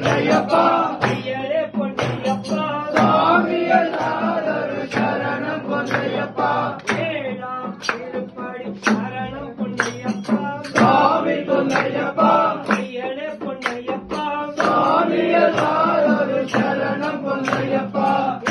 பொன்னையப்பா ஐயனே பொன்னையப்பா சாமி எல்லாரும் சரணம் பொன்னையப்பா ஏழாம் திருப்படி சரணம் பொன்னையப்பா சாமி பொன்னையப்பா ஐயனே பொன்னையப்பா சாமி எல்லாரும் சரணம் பொன்னையப்பா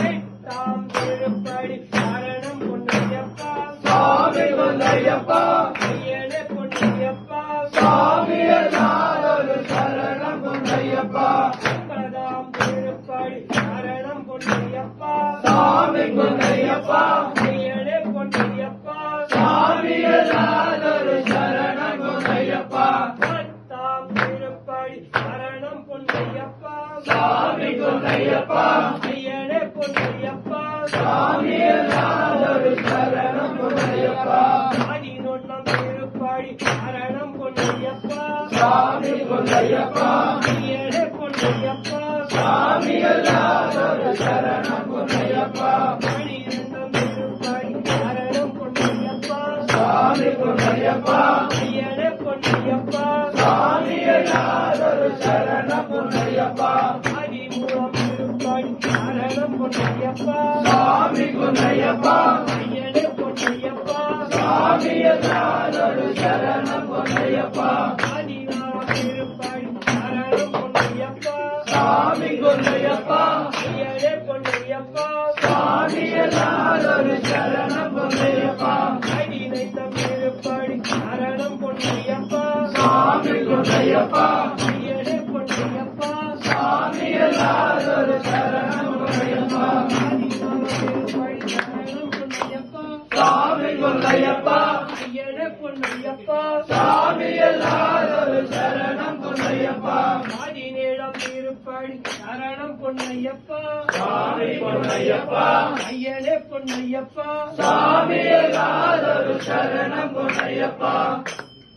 எட்டாம் திருப்படி சரணம் பொன்னையப்பா சாமி பொன்னையப்பா ஐயனே பொன்னையப்பா சாமி எல்லாரும் சரணம் பொன்னையப்பா ஒன்பதாம் திருப்படி சரணம் பொன்னையப்பா சாமி பொன்னையப்பா ஐயனே பொன்னையப்பா சாமி எல்லாரும் சரணம் பொன்னையப்பா பத்தாம் திருப்படி சரணம் பொன்னையப்பா சாமி பொன்னையப்பா ஐயனே பொன்னையப்பா சாமி எல்லாரும் சரணம் பொன்னையப்பா பதினொன்னாம் திருப்படி சரணம் பொன்னையப்பா சாமி பொன்னையப்பா ஐயனே பொன்னையப்பா சாமி எல்லாரும் சரணம் பொன்னையப்பா பனிரெண்டாம் திருப்படி சரணம் பொன்னையப்பா சாமி பொன்னையப்பா ஐயனே பொன்னையப்பா சாமி எல்லாரும் சரணம் பொன்னையப்பா பதிமூணாம் திருப்படி சரணம் பொன்னையப்பா சாமி பொன்னையப்பா ஐயனே பொன்னையப்பா சாமி எல்லாரும் சரணம் பொன்னையப்பா பதினாறாம் திருப்படி சரணம் பொன்னையப்பா சாமி பொன்னையப்பா ஐயனே பொன்னையப்பா சாமி எல்லாரும் சரணம் பொன்னையப்பா பதினைந்தாம் திருப்படி சரணம் பொன்னையப்பா சாமி பொன்னையப்பா ஐயனே பொன்னையப்பா சாமி எல்லாரும் சரணம் பொன்னையப்பா பதினாறாம் திருப்படி சரணம் பொன்னையப்பா சாமி பொன்னையப்பா ஐயனே பொன்னையப்பா சாமி எல்லாரும் சரணம் பொன்னையப்பா பதினேழாம் திருப்படி சரணம் பொன்னையப்பா சாமி பொன்னையப்பா ஐயனே பொன்னையப்பா சாமி எல்லாரும் சரணம் பொன்னையப்பா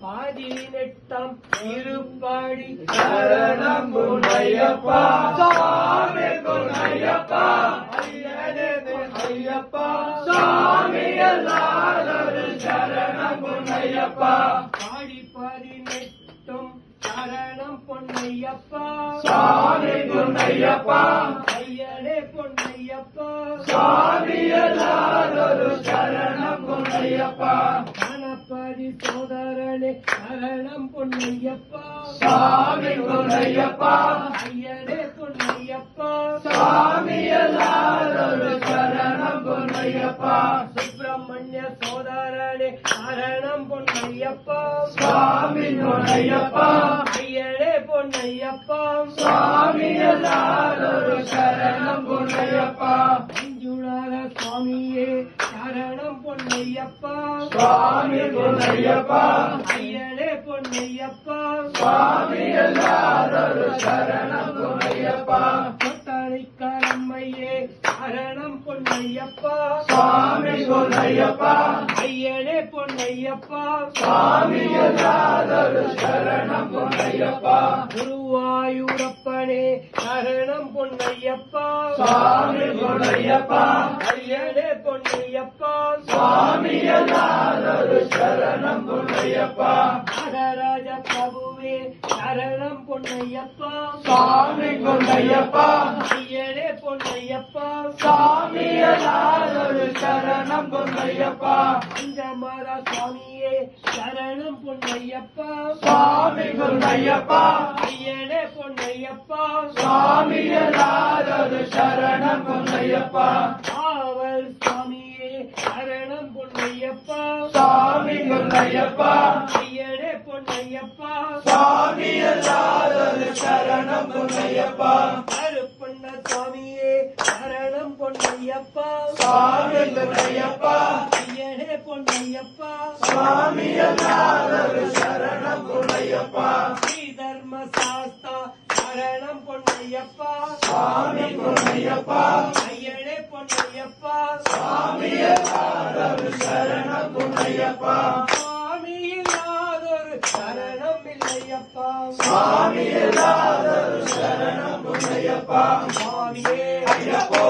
பதினெட்டாம் திருப்படி சரணம் பொன்னையப்பா சாமி பொன்னையப்பா ஐயனே ஐயப்பா சாமி எல்லாரும் சரணம் பொன்னையப்பா பாடி பதினெட்டும் சரணம் பொன்னையப்பா சாமி பொன்னையப்பா ஐயனே பொன்னையப்பா சாமி எல்லாரும் சரணம் பொன்னையப்பா கணபதி சோதரனே சரணம் பொன்னையப்பா சாமி பொன்னையப்பா ஐயனே பொன்னையப்பா சாமி எல்லாரும் சரணம் பொன்னையப்பா சுப்பிரமணிய சோதரனே சரணம் பொன்னையப்பா சாமி பொன்னையப்பா ஐயனே பொன்னையப்பா சாமி எல்லாரும் சரணம் பொன்னையப்பா மஞ்சுளார சுவாமியே சரணம் பொன்னையப்பா சுவாமி பொன்னையப்பா ஐயனே பொன்னையப்பா சுவாமி எல்லாரும் சரணம் பொன்னையப்பா கொத்தரைக்கரம்மையே சரணம் பொன்னையப்பா சுவாமி பொன்னையப்பா ஐயனே பொன்னையப்பா சுவாமி எல்லாரும் சரணம் பொன்னையப்பா குருவாயூரப்பனே சரணம் பொன்னையப்பா சுவாமி பொன்னையப்பா ஐயனே பொன்னையப்பா சுவாமி எல்லாரும் சரணம் பொன்னையப்பா நாகராஜ பிரபுவே சரணம் பொன்னையப்பா சுவாமி பொன்னையப்பா ஐயனே பொன்னையப்பா சுவாமி எல்லாரும் சரணம் பொன்னையப்பா பஞ்சமர சுவாமியே சரணம் பொன்னையப்பா சுவாமி பொன்னையப்பா ஐயனே பொன்னையப்பா சுவாமி எல்லாரும் சரணம் பொன்னையப்பா ஆவல் சுவாமியே சரணம் பொன்னையப்பா சுவாமி பொன்னையப்பா ஐயனே பொன்னையப்பா சுவாமி எல்லாரும் சரணம் பொன்னையப்பா கருப்பண்ண சுவாமியே சரணம் பொன்னையப்பா சுவாமி பொன்னையப்பா ஐயனே பொன்னையப்பா சுவாமி எல்லாரும் சரணம் பொன்னையப்பா ஸ்ரீ தர்ம சாஸ்தா சரணம் பொன்னையப்பா சுவாமி பொன்னையப்பா ஐயனே பொன்னையப்பா சுவாமி எல்லாரும் சரணம் பொன்னையப்பா சுவாமி இல்லாதொரு சரணம் இல்லையப்பா சுவாமி எல்லாரும் சரணம் பொன்னையப்பா சுவாமியே ஐயப்போ